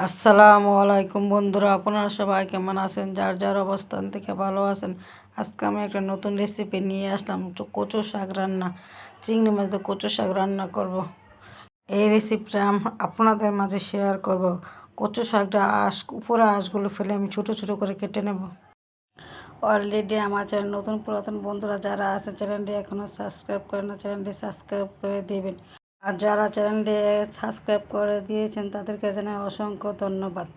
আসসালামু আলাইকুম বন্ধুরা, আপনারা সবাই কেমন আছেন? যার যার অবস্থান থেকে ভালো আছেন। আজকে আমি একটা নতুন রেসিপি নিয়ে আসলাম, কচু শাক রান্না। চিংড়ি মাছ দিয়ে কচু শাক রান্না করব। এই রেসিপিটা আপনাদের মাঝে শেয়ার করব। কচু শাকটা উপরে আঁশগুলো ফেলে আমি ছোটো ছোটো করে কেটে নেব। অলরেডি আমার চ্যানেল নতুন পুরাতন বন্ধুরা যারা আছে, চ্যানেলটি এখনও সাবস্ক্রাইব করেন না, চ্যানেলটি সাবস্ক্রাইব করে দেবেন। আর যারা চ্যানেলটি সাবস্ক্রাইব করে দিয়েছেন তাদেরকে জানাই অসংখ্য ধন্যবাদ।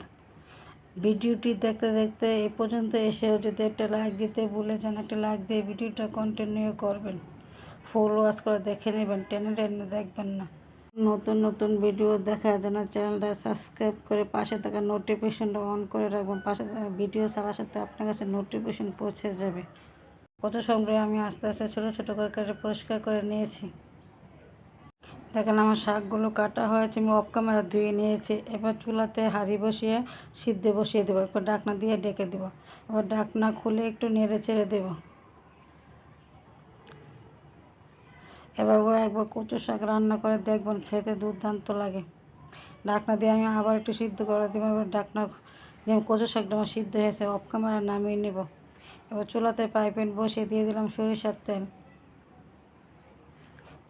ভিডিওটি দেখতে দেখতে এই পর্যন্ত এসেও যদি একটা লাইক দিতে ভুলে যান, একটা লাইক দিয়ে ভিডিওটা কন্টিনিউ করবেন। ফুল ওয়াচ করে দেখে নেবেন, টেনে টেনে দেখবেন না। নতুন নতুন ভিডিও দেখার জন্য চ্যানেলটা সাবস্ক্রাইব করে পাশে থাকা নোটিফিকেশনটা অন করে রাখবেন। পাশে থাকা ভিডিও ছাড়ার সাথে আপনার কাছে নোটিফিকেশন পৌঁছে যাবে। কত সংগ্রহে আমি আস্তে আস্তে ছোটো ছোটো করে কেটে পরিষ্কার করে নিয়েছি। দেখেন আমার শাকগুলো কাটা হয়েছে, আমি অফ ক্যামেরা ধুয়ে নিয়েছি। এবার চুলাতে হাঁড়ি বসিয়ে সিদ্ধ বসিয়ে দেবো, একবার ঢাকনা দিয়ে ডেকে দেবো। এবার ঢাকনা খুলে একটু নেড়ে চেড়ে দেবো। এবার একবার কচু শাক রান্না করে দেখবেন, খেতে দুর্দান্ত লাগে। ঢাকনা দিয়ে আমি আবার একটু সিদ্ধ করে দেবো। এবার ঢাকনা যেমন কচু শাকটা আমার সিদ্ধ হয়েছে, অফ ক্যামেরা নামিয়ে নেব। এবার চুলাতে প্যান বসিয়ে দিয়ে দিলাম সরিষার তেল।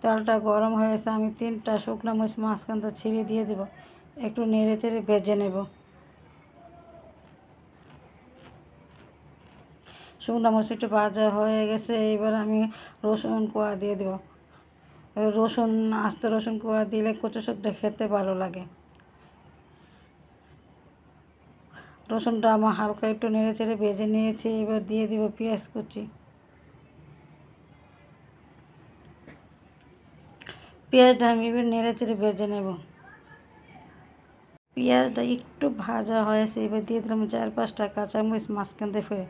তেলটা গরম হয়েছে, আমি 3টা শুকনো মরিচ মাঝখানটা ছিঁড়ে দিয়ে দেবো। একটু নেড়ে চেড়ে ভেজে নেব। শুকনো মরিচ একটু ভাজা হয়ে গেছে, এবার আমি রসুন কোয়া দিয়ে দেবো। রসুন, আস্ত রসুন কোয়া দিলে কচু শাকটা খেতে ভালো লাগে। রসুনটা আমার হালকা একটু নেড়ে চেড়ে ভেজে নিয়েছি। এবার দিয়ে দিব পেঁয়াজ কুচি। পেঁয়াজটা আমি এবার নেড়ে চেড়ে ভেজে নেব। পেঁয়াজটা একটু ভাজা হয়েছে, এবার দিয়ে দিলাম 4-5টা কাঁচামরিচ মাঝখান দিয়ে ফেলে,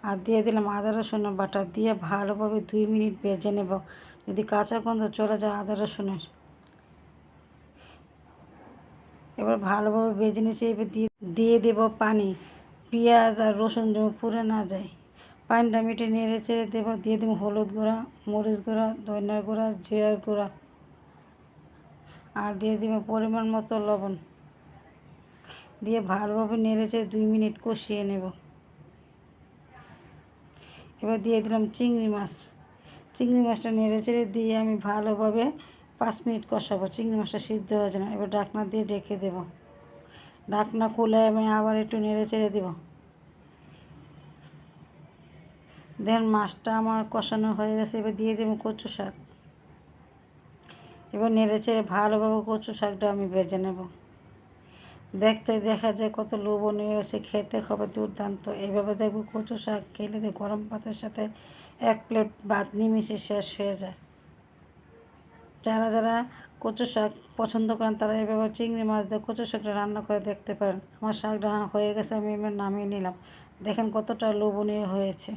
আর দিয়ে দিলাম আদা রসুন বাটা দিয়ে ভালোভাবে 2 মিনিট ভেজে নেব। যদি কাঁচা গন্ধ চলে যায় আদা রসুনের, এবার ভালোভাবে ভেজে নিয়েছি। এবার দিয়ে দেব পানি, পেঁয়াজ আর রসুন যেন পুড়ে না যায়। পানিটা মিটে নেড়ে চেড়ে দেবো। দিয়ে দেবো হলুদ গুঁড়া, মরিচ গুঁড়া, ধনিয়ার গুঁড়া, জিরার গুঁড়া, আর দিয়ে দেবো পরিমাণ মতো লবণ। দিয়ে ভালোভাবে নেড়ে চেড়ে 2 মিনিট কষিয়ে নেব। এবার দিয়ে দিলাম চিংড়ি মাছ। চিংড়ি মাছটা নেড়ে চেড়ে দিয়ে আমি ভালোভাবে 5 মিনিট কষাবো, চিংড়ি মাছটা সিদ্ধ হয়ে যাবে। এবার ঢাকনা দিয়ে ঢেকে দেব। ঢাকনা খুলে আমি আবার একটু নেড়ে চেড়ে দেব। দেখেন মাছটা আমার কষানো হয়ে গেছে। এবার দিয়ে দেবো কচু শাক। এবার নেড়ে চেড়ে ভালোভাবে কচু শাকটা আমি ভেজে নেব। দেখতে দেখা যায় কত লোভনীয় হয়েছে, খেতে হবে দুর্দান্ত। এইভাবে দেখবো কচু শাক খেলে গরম ভাতের সাথে 1 প্লেট ভাত নিমিশে শেষ হয়ে যায়। যারা যারা কচু শাক পছন্দ করেন তারা এভাবে চিংড়ি মাছ দিয়ে কচু শাকটা রান্না করে দেখতে পারেন। আমার শাক রান্না হয়ে গেছে, আমি এবার নামিয়ে নিলাম। দেখেন কতটা লোভনীয় হয়েছে।